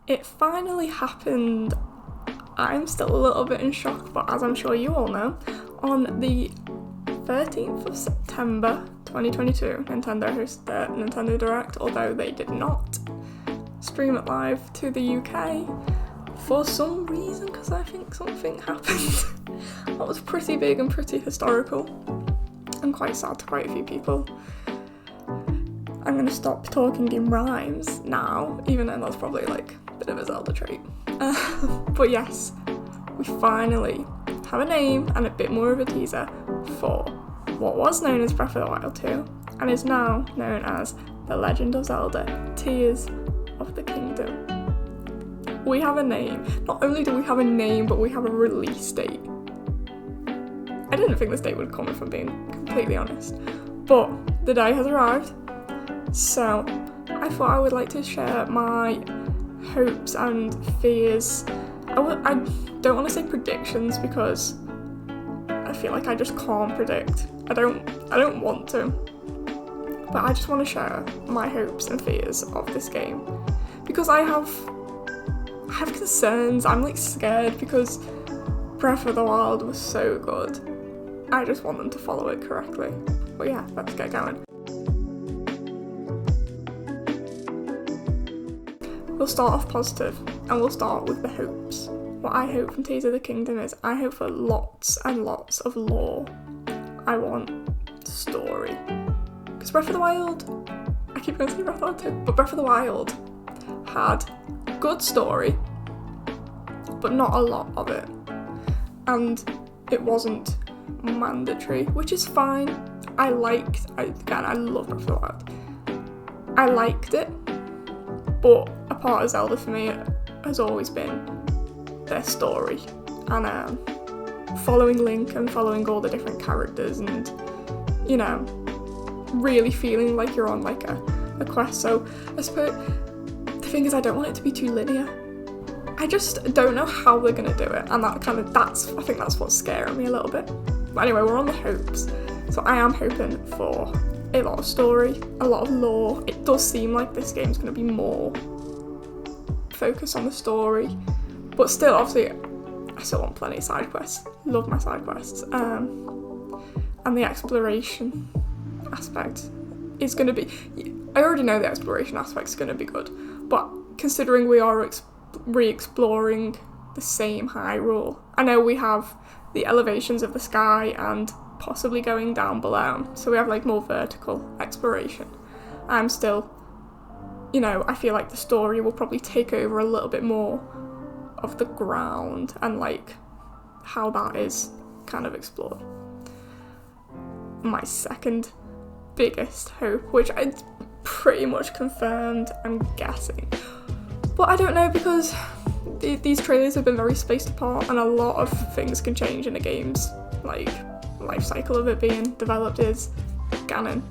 It finally happened. I'm still a little bit in shock, but as I'm sure you all know, on the 13th of September 2022, Nintendo hosted their Nintendo Direct, although they did not stream it live to the UK for some reason, because I think something happened that was pretty big and pretty historical and quite sad to quite a few people. I'm going to stop talking in rhymes now, even though that's probably like a bit of a Zelda trait. But yes, we finally have a name and a bit more of a teaser for what was known as Breath of the Wild 2 and is now known as The Legend of Zelda Tears of the Kingdom. We have a name. Not only do we have a name, but we have a release date. I didn't think this date would come, if I'm being completely honest, but the day has arrived. So I thought I would like to share my hopes and fears. I don't want to say predictions because I feel like I just can't predict. I don't want to. But I just want to share my hopes and fears of this game because I have concerns. I'm like scared because Breath of the Wild was so good. I just want them to follow it correctly. But yeah, let's get going. We'll start off positive and we'll start with the hopes. What I hope from Tears of the Kingdom is I hope for lots and lots of lore. I want story. Because Breath of the Wild, I keep going to say Breath of the Wild 2, but Breath of the Wild had good story, but not a lot of it. And it wasn't mandatory, which is fine. I love Breath of the Wild. I liked it, but a part of Zelda for me has always been their story and following Link and following all the different characters and, you know, really feeling like you're on like a quest. So I suppose the thing is I don't want it to be too linear. I just don't know how they're going to do it, and I think that's what's scaring me a little bit. But anyway, we're on the hopes. So I am hoping for a lot of story, a lot of lore. It does seem like this game's going to be more focused on the story, but still, obviously, I still want plenty of side quests. Love my side quests. And the exploration aspect is going to be... I already know the exploration aspect is going to be good, but considering we are re-exploring the same Hyrule, I know we have the elevations of the sky and possibly going down below, so we have like more vertical exploration. I'm still, you know, I feel like the story will probably take over a little bit more of the ground and like how that is kind of explored. My second biggest hope, which I pretty much confirmed, I'm guessing, but I don't know because these trailers have been very spaced apart and a lot of things can change in a game's like life cycle of it being developed, is Ganon,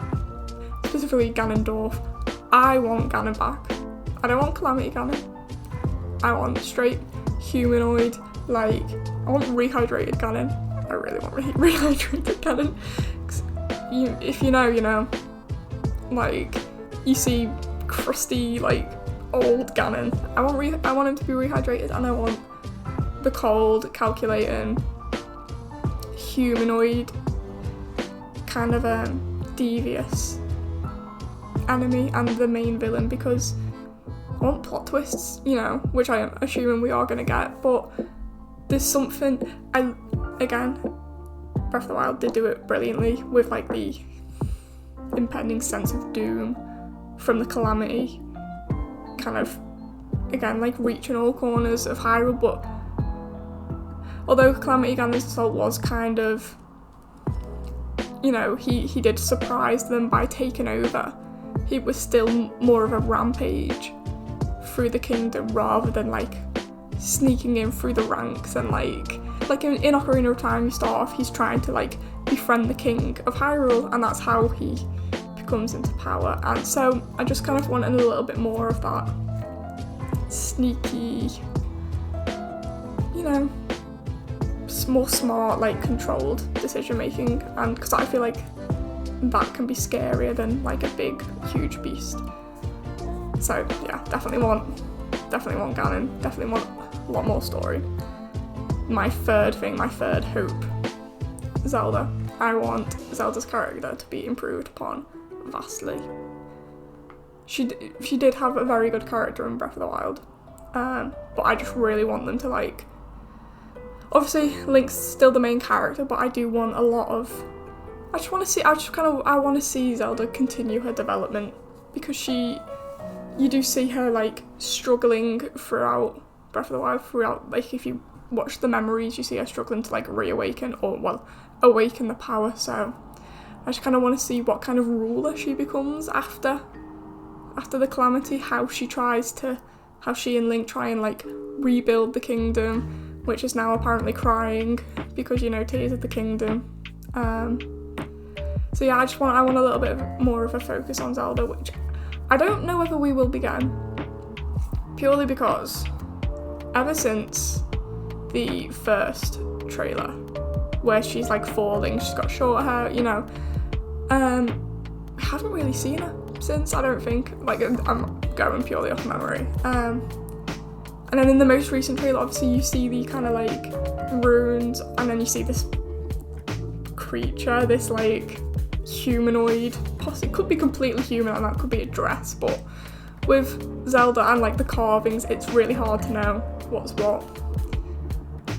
specifically Ganondorf. I want Ganon back. I don't want Calamity Ganon. I want straight humanoid, like, I want rehydrated Ganon. I really want rehydrated Ganon. If you know, you know. Like, you see crusty, like, old Ganon. I want him to be rehydrated, and I want the cold, calculating, humanoid, kind of devious enemy and the main villain, because I want plot twists, you know, which I am assuming we are going to get, but there's something, again, Breath of the Wild did do it brilliantly with like the impending sense of doom from the Calamity, kind of, again, like reaching all corners of Hyrule, but although Calamity Ganon's assault was kind of, you know, he did surprise them by taking over, he was still more of a rampage through the kingdom rather than like sneaking in through the ranks and like in Ocarina of Time, you start off, he's trying to like befriend the king of Hyrule, and that's how he comes into power. And so I just kind of wanted a little bit more of that sneaky, you know, more smart, like controlled decision making, and because I feel like that can be scarier than like a big huge beast. So yeah, definitely want definitely want Ganon, definitely want a lot more story. My third hope, Zelda. I want Zelda's character to be improved upon vastly. She did have a very good character in Breath of the Wild, but I just really want them to, like, obviously Link's still the main character, but I do want a lot of, I want to see Zelda continue her development, because you do see her, like, struggling throughout Breath of the Wild, like, if you watch the memories, you see her struggling to, like, reawaken, or, well, awaken the power, so I just kind of want to see what kind of ruler she becomes after the calamity, how she and Link try and, like, rebuild the kingdom, which is now apparently crying, because, you know, Tears of the Kingdom. So yeah, I want a little bit more of a focus on Zelda, which I don't know whether we will be getting, purely because ever since the first trailer, where she's, like, falling, she's got short hair, you know, I haven't really seen her since, I don't think. Like, I'm going purely off memory. And then in the most recent trailer, obviously you see the kind of, like, runes, and then you see this creature, this, like, humanoid, possibly could be completely human, and that could be a dress, but with Zelda and, like, the carvings, it's really hard to know what's what.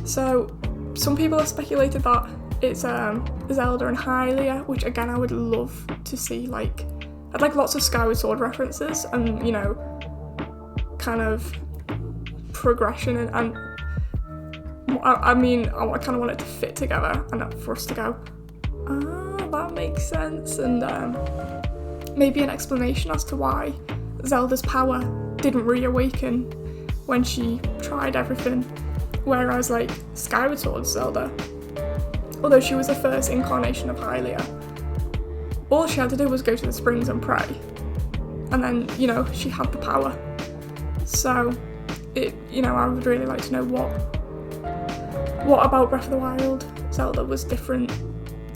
So some people have speculated that it's Zelda and Hylia, which again I would love to see. Like, I'd like lots of Skyward Sword references, and, you know, kind of progression, and I mean, I kind of want it to fit together, and for us to go, that makes sense, and maybe an explanation as to why Zelda's power didn't reawaken when she tried everything, whereas, like, Skyward Sword Zelda, although she was the first incarnation of Hylia, all she had to do was go to the springs and pray, and then, you know, she had the power. So, you know, I would really like to know what about Breath of the Wild Zelda was different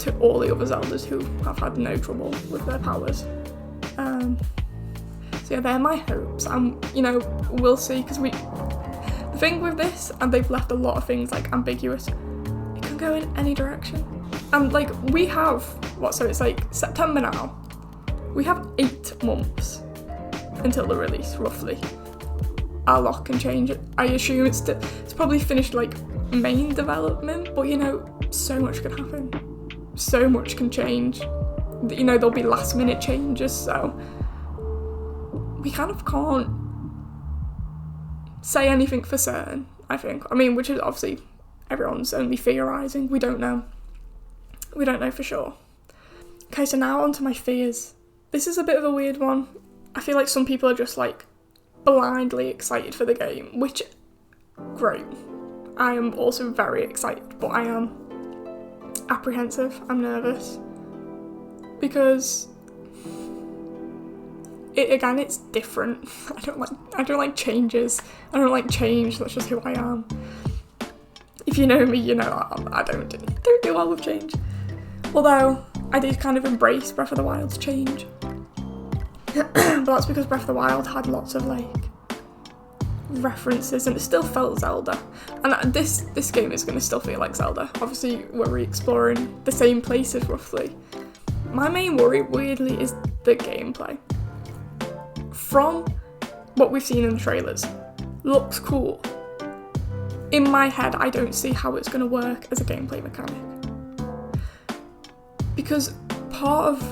to all the other Zeldas who have had no trouble with their powers. So yeah, they're my hopes, and, you know, we'll see, because the thing with this, and they've left a lot of things, like, ambiguous, it can go in any direction. And, like, we have, so it's, like, September now, we have 8 months until the release, roughly. A lot can change. I assume it's probably finished, like, main development, but, you know, so much can happen. So much can change. You know, there'll be last minute changes, so we kind of can't say anything for certain, I think. I mean, which is obviously everyone's only theorising. We don't know. We don't know for sure. Okay, so now on to my fears. This is a bit of a weird one. I feel like some people are just, like, blindly excited for the game, which, great. I am also very excited, but I am apprehensive. I'm nervous, because it's different. I don't like changes. I don't like change. That's just who I am. If you know me, you know I don't do well with change. Although I did kind of embrace Breath of the Wild's change. But that's because Breath of the Wild had lots of, like, references, and it still felt Zelda. And this game is going to still feel like Zelda. Obviously, we're re-exploring the same places, roughly. My main worry, weirdly, is the gameplay. From what we've seen in the trailers, looks cool. In my head, I don't see how it's going to work as a gameplay mechanic. Because part of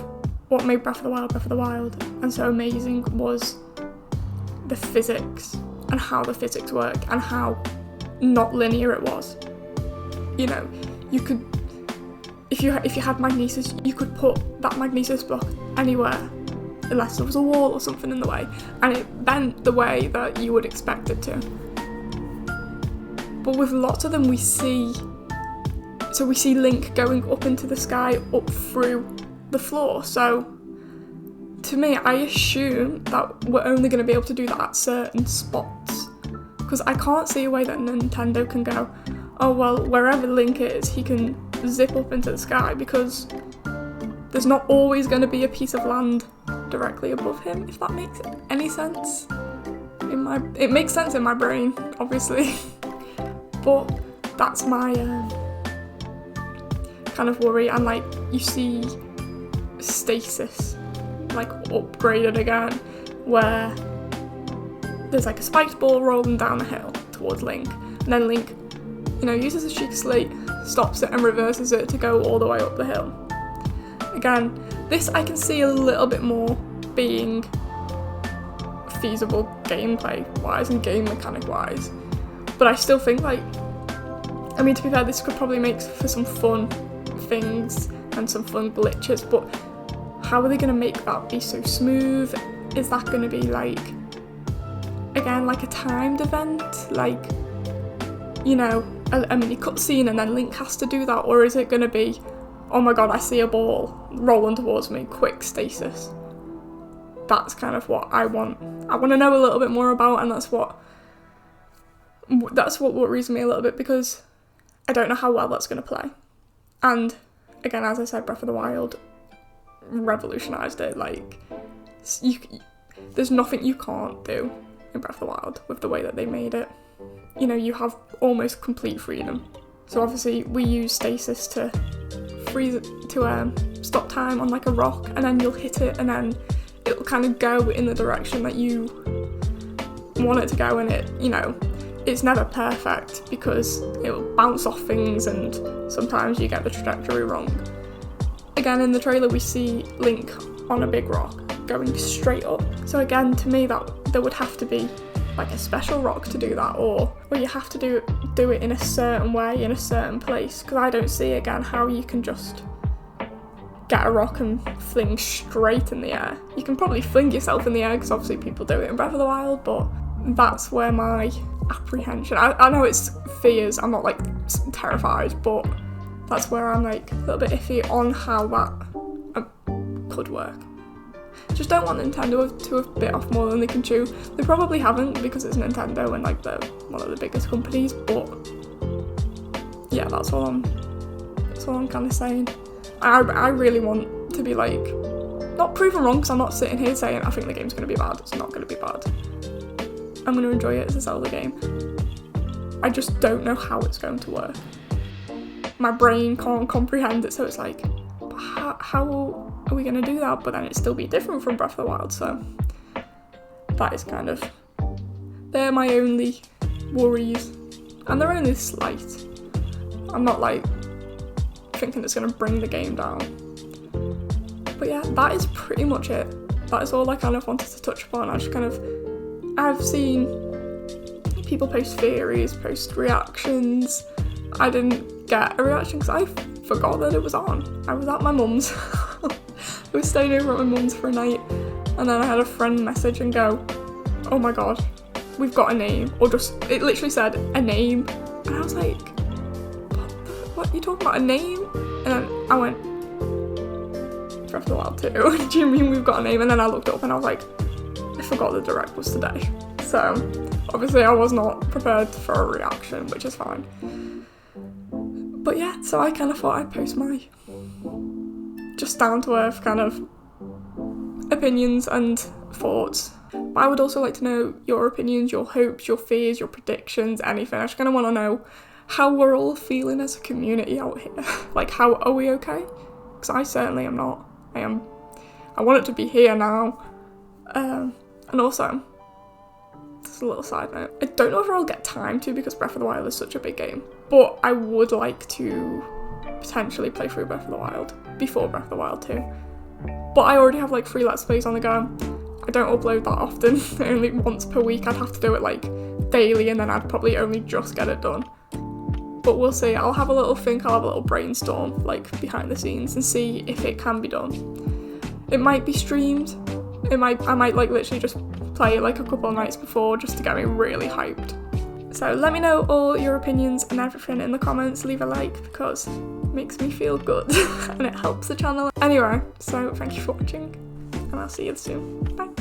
what made Breath of the Wild and so amazing was the physics, and how the physics work, and how not linear it was. You know, you could, if you had magnesis, you could put that magnesis block anywhere, unless there was a wall or something in the way, and it bent the way that you would expect it to. But with lots of them we see Link going up into the sky, up through the floor, so to me, I assume that we're only going to be able to do that at certain spots, because I can't see a way that Nintendo can go, oh well, wherever Link is, he can zip up into the sky, because there's not always going to be a piece of land directly above him, if that makes any sense. it makes sense in my brain, obviously, but that's my kind of worry. And like you see stasis like upgraded again, where there's like a spiked ball rolling down the hill towards Link, and then Link, uses a Sheikah Slate, stops it and reverses it to go all the way up the hill. Again, this I can see a little bit more being feasible gameplay wise and game mechanic wise, but I still think to be fair, this could probably make for some fun things and some fun glitches, but how are they going to make that be so smooth? Is that going to be again, like a timed event, a mini cutscene and then Link has to do that, or is it going to be, oh my god, I see a ball rolling towards me, quick stasis? That's kind of what I want. I want to know a little bit more about, and that's what worries me a little bit, because I don't know how well that's going to play. And again, as I said, Breath of the Wild revolutionised it. There's nothing you can't do in Breath of the Wild with the way that they made it. You have almost complete freedom. So obviously we use stasis to stop time on like a rock, and then you'll hit it and then it'll kind of go in the direction that you want it to go, and it's never perfect because it will bounce off things and sometimes you get the trajectory wrong. Again, in the trailer we see Link on a big rock going straight up. So again, to me there would have to be like a special rock to do that, or you have to do it in a certain way, in a certain place, because I don't see again how you can just get a rock and fling straight in the air. You can probably fling yourself in the air because obviously people do it in Breath of the Wild, but that's where my apprehension, I know it's fears, I'm not terrified, but that's where I'm a little bit iffy on how that could work. Just don't want Nintendo to have bit off more than they can chew. They probably haven't, because it's Nintendo and they're one of the biggest companies, but yeah, that's all I'm kind of saying. I really want to be not proven wrong, because I'm not sitting here saying I think the game's going to be bad. It's not going to be bad. I'm going to enjoy it as a Zelda game. I just don't know how it's going to work. My brain can't comprehend it, so it's how are we going to do that? But then it'd still be different from Breath of the Wild, so that is kind of, they're my only worries, and they're only slight. I'm not thinking it's going to bring the game down. But yeah, that is pretty much it. That is all I kind of wanted to touch upon. I've seen people post theories, post reactions. I didn't get a reaction because I forgot that it was on. I was at my mum's. I was staying over at my mum's for a night, and then I had a friend message and go, oh my god, we've got a name. Or just, it literally said a name. And I was like, what are you talking about, a name? And then I went, Breath of the Wild 2. Do you mean we've got a name? And then I looked up and I was like, I forgot the direct was today. So obviously I was not prepared for a reaction, which is fine. But yeah, so I kind of thought I'd post my just down to earth kind of opinions and thoughts. But I would also like to know your opinions, your hopes, your fears, your predictions, anything. I just kind of want to know how we're all feeling as a community out here. How are we okay? Because I certainly am not. I want it to be here now. And also, just a little side note, I don't know if I'll get time to, because Breath of the Wild is such a big game, but I would like to potentially play through Breath of the Wild before Breath of the Wild 2. But I already have 3 Let's Plays on the go. I don't upload that often, only once per week. I'd have to do it daily, and then I'd probably only just get it done. But we'll see. I'll have a little brainstorm behind the scenes and see if it can be done. It might be streamed. I might literally just play it a couple of nights before, just to get me really hyped. So let me know all your opinions and everything in the comments. Leave a like, because it makes me feel good and it helps the channel. Anyway, so thank you for watching, and I'll see you soon. Bye.